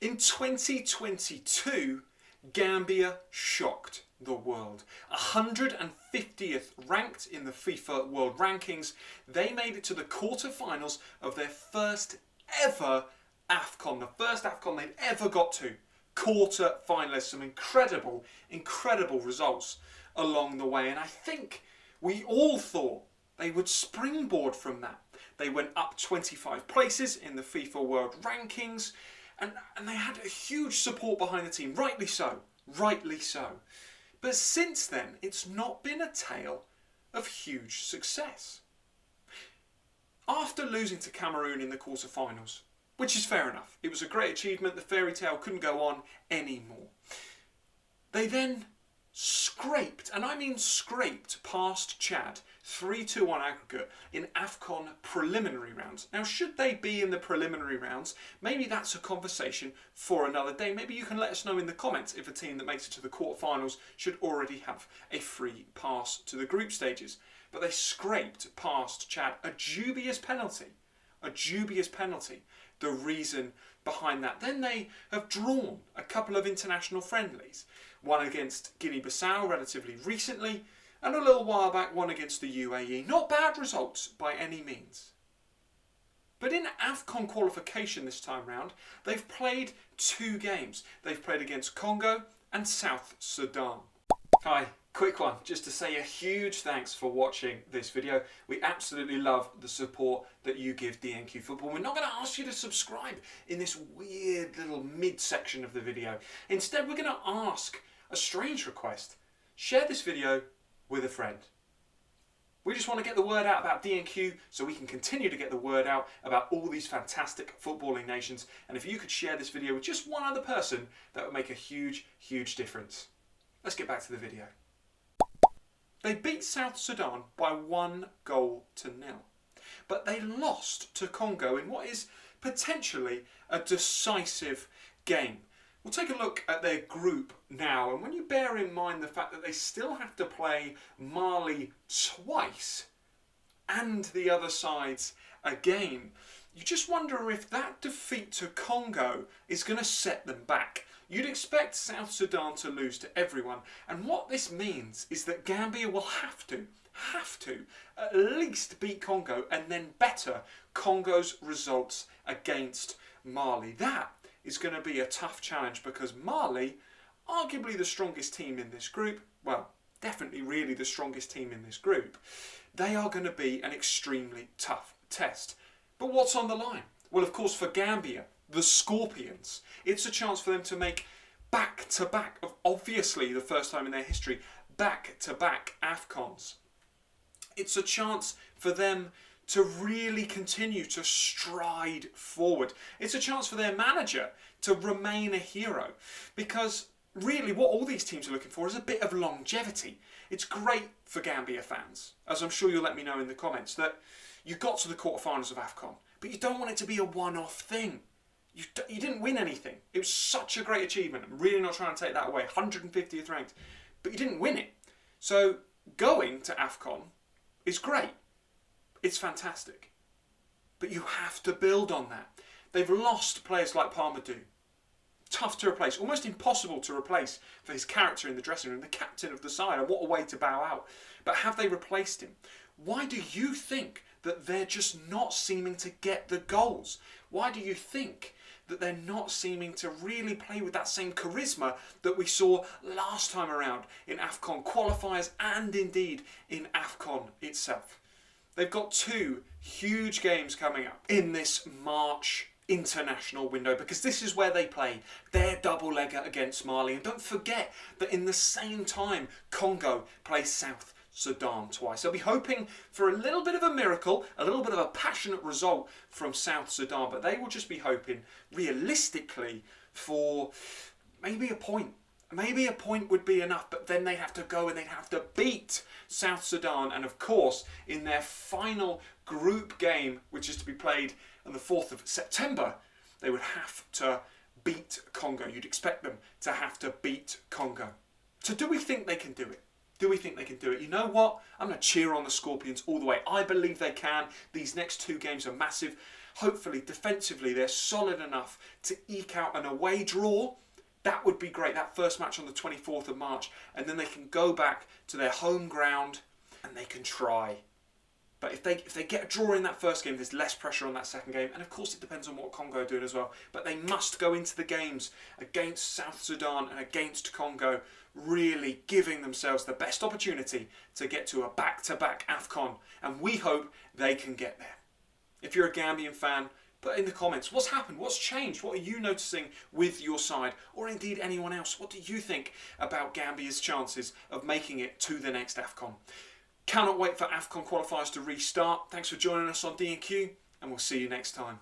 In 2022, Gambia shocked the world. 150th ranked in the FIFA World Rankings, they made it to the quarterfinals of their first ever AFCON, the first AFCON they'd ever got to. Quarter-finalists, some incredible results along the way, and I think we all thought they would springboard from that. They went up 25 places in the FIFA World Rankings, and they had a huge support behind the team, rightly so. But since then, it's not been a tale of huge success. After losing to Cameroon in the quarterfinals, which is fair enough, it was a great achievement, the fairy tale couldn't go on anymore. They then scraped, and I mean scraped, past Chad, 3-2 aggregate in AFCON preliminary rounds. Now, should they be in the preliminary rounds, maybe that's a conversation for another day. Maybe you can let us know in the comments if a team that makes it to the quarterfinals should already have a free pass to the group stages. But they scraped past Chad, a dubious penalty, the reason behind that. Then they have drawn a couple of international friendlies, one against Guinea-Bissau relatively recently, and a little while back one against the UAE. Not bad results by any means. But in AFCON qualification this time round, they've played 2 games. They've played against Congo and South Sudan. Hi, quick one, just to say a huge thanks for watching this video. We absolutely love the support that you give DNQ Football. We're not going to ask you to subscribe in this weird little mid-section of the video. Instead, we're going to ask a strange request. Share this video with a friend. We just want to get the word out about DNQ so we can continue to get the word out about all these fantastic footballing nations. And if you could share this video with just one other person, that would make a huge difference. Let's get back to the video. They beat South Sudan by 1-0, but they lost to Congo in what is potentially a decisive game. We'll take a look at their group now, and when you bear in mind the fact that they still have to play Mali twice and the other side's a game, you just wonder if that defeat to Congo is going to set them back. You'd expect South Sudan to lose to everyone, and what this means is that Gambia will have to at least beat Congo and then better Congo's results against Mali. That is going to be a tough challenge because Mali, arguably the strongest team in this group, well, definitely really the strongest team in this group, they are going to be an extremely tough test. But what's on the line? Well, of course, for Gambia, the Scorpions, it's a chance for them to make back-to-back, of obviously the first time in their history, back-to-back AFCONs. It's a chance for them to really continue to stride forward. It's a chance for their manager to remain a hero, because really what all these teams are looking for is a bit of longevity. It's great for Gambia fans, as I'm sure you'll let me know in the comments, that you got to the quarterfinals of AFCON, but you don't want it to be a one-off thing. You didn't win anything. It was such a great achievement. I'm really not trying to take that away. 150th ranked, but you didn't win it. So going to AFCON is great. It's fantastic. But you have to build on that. They've lost players like Pa Modou. Tough to replace, almost impossible to replace for his character in the dressing room, the captain of the side, and what a way to bow out. But have they replaced him? Why do you think that they're just not seeming to get the goals? Why do you think that they're not seeming to really play with that same charisma that we saw last time around in AFCON qualifiers and indeed in AFCON itself? They've got 2 huge games coming up in this March international window, because this is where they play their double-legger against Mali. And don't forget that in the same time, Congo plays South Sudan twice. They'll be hoping for a little bit of a miracle, a little bit of a passionate result from South Sudan, but they will just be hoping realistically for maybe a point. Maybe a point would be enough, but then they'd have to go and they'd have to beat South Sudan. And of course, in their final group game, which is to be played on the 4th of September, they would have to beat Congo. You'd expect them to have to beat Congo. So do we think they can do it? Do we think they can do it? You know what? I'm going to cheer on the Scorpions all the way. I believe they can. These next 2 games are massive. hopefully defensively they're solid enough to eke out an away draw. That would be great, that first match on the 24th of March, and then they can go back to their home ground and they can try. But if they get a draw in that first game, there's less pressure on that second game. And of course it depends on what Congo are doing as well. But they must go into the games against South Sudan and against Congo really giving themselves the best opportunity to get to a back-to-back AFCON. And we hope they can get there. If you're a Gambian fan, put in the comments, what's happened? What's changed? What are you noticing with your side? Or indeed anyone else? What do you think about Gambia's chances of making it to the next AFCON? Cannot wait for AFCON qualifiers to restart. Thanks for joining us on D&Q, and we'll see you next time.